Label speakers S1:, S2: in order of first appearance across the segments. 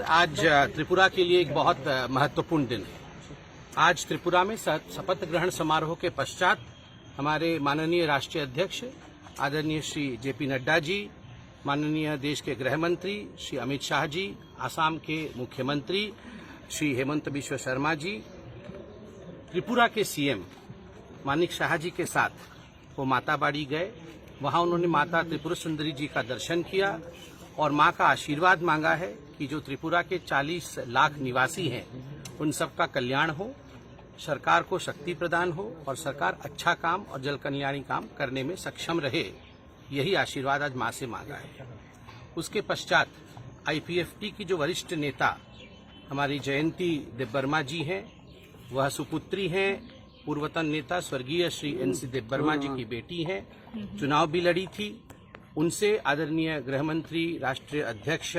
S1: आज त्रिपुरा के लिए एक बहुत महत्वपूर्ण दिन है। आज त्रिपुरा में शपथ ग्रहण समारोह के पश्चात हमारे माननीय राष्ट्रीय अध्यक्ष आदरणीय श्री जेपी नड्डा जी, माननीय देश के गृह मंत्री श्री अमित शाह जी, आसाम के मुख्यमंत्री श्री हेमंत बिश्व शर्मा जी, त्रिपुरा के सीएम मानिक शाह जी के साथ वो माताबाड़ी गए। वहां उन्होंने माता त्रिपुरा सुंदरी जी का दर्शन किया और मां का आशीर्वाद मांगा है कि जो त्रिपुरा के 40 लाख निवासी हैं उन सबका कल्याण हो, सरकार को शक्ति प्रदान हो और सरकार अच्छा काम और जल कल्याणी काम करने में सक्षम रहे। यही आशीर्वाद आज मां से मांगा है। उसके पश्चात आईपीएफटी की जो वरिष्ठ नेता हमारी जयंती देबबर्मा जी हैं, वह सुपुत्री हैं, पूर्वतन नेता स्वर्गीय श्री एनसी देबबर्मा जी की बेटी हैं, चुनाव भी लड़ी थी। उनसे आदरणीय गृह मंत्री, राष्ट्रीय अध्यक्ष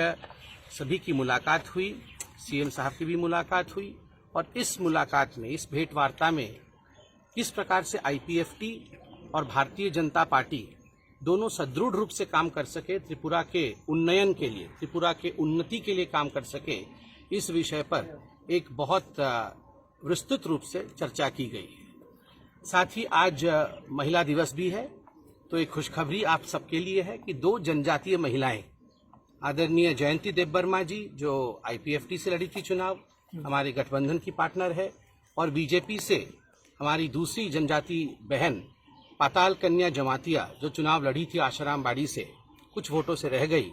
S1: सभी की मुलाकात हुई, सीएम साहब की भी मुलाकात हुई और इस मुलाकात में, इस भेंट वार्ता में किस प्रकार से आईपीएफटी और भारतीय जनता पार्टी दोनों सदृढ़ रूप से काम कर सके, त्रिपुरा के उन्नयन के लिए, त्रिपुरा के उन्नति के लिए काम कर सके, इस विषय पर एक बहुत विस्तृत रूप से चर्चा की गई है। साथ ही आज महिला दिवस भी है, तो एक खुशखबरी आप सबके लिए है कि 2 जनजातीय महिलाएं, आदरणीय जयंती देबबर्मा जी जो आईपीएफटी से लड़ी थी चुनाव, हमारे गठबंधन की पार्टनर है, और बीजेपी से हमारी दूसरी जनजाति बहन पाताल कन्या जमातिया जो चुनाव लड़ी थी आशाराम बाड़ी से, कुछ वोटों से रह गई।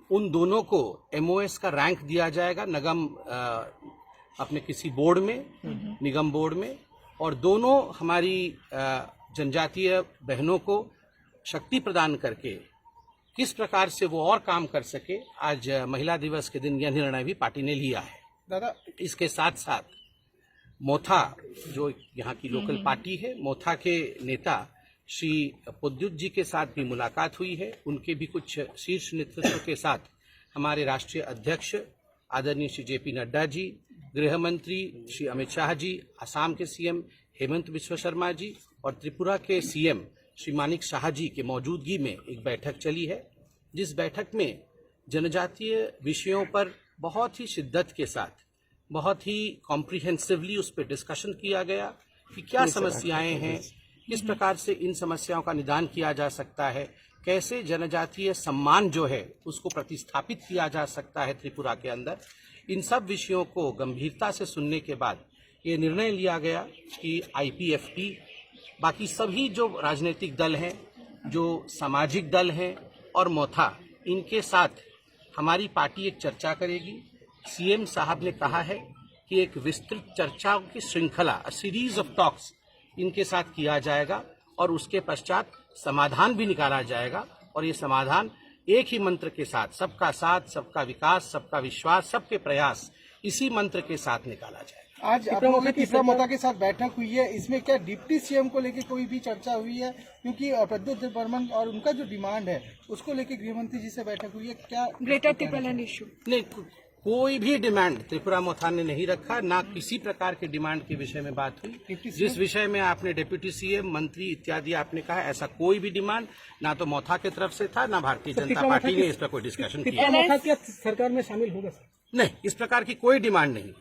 S1: उन दोनों को एमओएस का रैंक दिया जाएगा निगम अपने किसी बोर्ड में, निगम बोर्ड में, और दोनों हमारी जनजातीय बहनों को शक्ति प्रदान करके किस प्रकार से वो और काम कर सके, आज महिला दिवस के दिन यह निर्णय भी पार्टी ने लिया है। दादा, इसके साथ साथ मोथा जो यहाँ की लोकल पार्टी है, मोथा के नेता श्री पुद्युत जी के साथ भी मुलाकात हुई है। उनके भी कुछ शीर्ष नेतृत्व के साथ हमारे राष्ट्रीय अध्यक्ष आदरणीय श्री जेपी नड्डा जी, गृह मंत्री श्री अमित शाह जी, आसाम के सीएम हेमंत बिश्व शर्मा जी और त्रिपुरा के सीएम श्री मानिक शाह जी के मौजूदगी में एक बैठक चली है, जिस बैठक में जनजातीय विषयों पर बहुत ही शिद्दत के साथ, बहुत ही कॉम्प्रिहेंसिवली उस पर डिस्कशन किया गया कि क्या समस्याएं हैं, किस प्रकार से इन समस्याओं का निदान किया जा सकता है, कैसे जनजातीय सम्मान जो है उसको प्रतिस्थापित किया जा सकता है त्रिपुरा के अंदर। इन सब विषयों को गंभीरता से सुनने के बाद ये निर्णय लिया गया कि आईपीएफटी, बाकी सभी जो राजनीतिक दल हैं, जो सामाजिक दल हैं और मोथा, इनके साथ हमारी पार्टी एक चर्चा करेगी। सीएम साहब ने कहा है कि एक विस्तृत चर्चाओं की श्रृंखला, सीरीज ऑफ टॉक्स इनके साथ किया जाएगा और उसके पश्चात समाधान भी निकाला जाएगा, और ये समाधान एक ही मंत्र के साथ, सबका साथ, सबका विकास, सबका विश्वास, सबके प्रयास, इसी मंत्र के साथ निकाला जाएगा।
S2: आज आप लोगों की तीसरा मोता के साथ बैठक हुई है, इसमें क्या डिप्टी सीएम को लेकर कोई भी चर्चा हुई है? क्योंकि प्रद्युत देबबर्मन और उनका जो डिमांड है उसको लेकर गृहमंत्री जी से बैठक हुई है, क्या
S3: ग्रेटर ट्रिब्यूनल इशू?
S1: नहीं, कोई भी डिमांड त्रिपुरा मोथा ने नहीं रखा, ना किसी प्रकार के डिमांड के विषय में बात हुई। जिस विषय में आपने डिप्टी सीएम, मंत्री इत्यादि आपने कहा, ऐसा कोई भी डिमांड ना तो मोथा की तरफ से था, ना भारतीय जनता पार्टी ने इस पर कोई डिस्कशन किया।
S2: सरकार में शामिल होगा सर?
S1: नहीं, इस प्रकार की कोई डिमांड नहीं,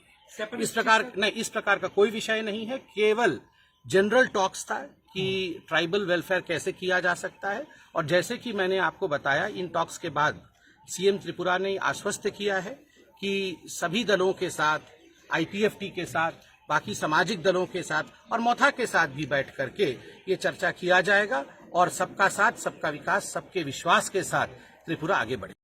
S1: इस प्रकार का कोई विषय नहीं है। केवल जनरल टॉक्स था कि ट्राइबल वेलफेयर कैसे किया जा सकता है, और जैसे कि मैंने आपको बताया, इन टॉक्स के बाद सीएम त्रिपुरा ने आश्वस्त किया है कि सभी दलों के साथ, आईपीएफटी के साथ, बाकी सामाजिक दलों के साथ और मोथा के साथ भी बैठ करके ये चर्चा किया जाएगा और सबका साथ, सबका विकास, सबके विश्वास के साथ त्रिपुरा आगे बढ़े।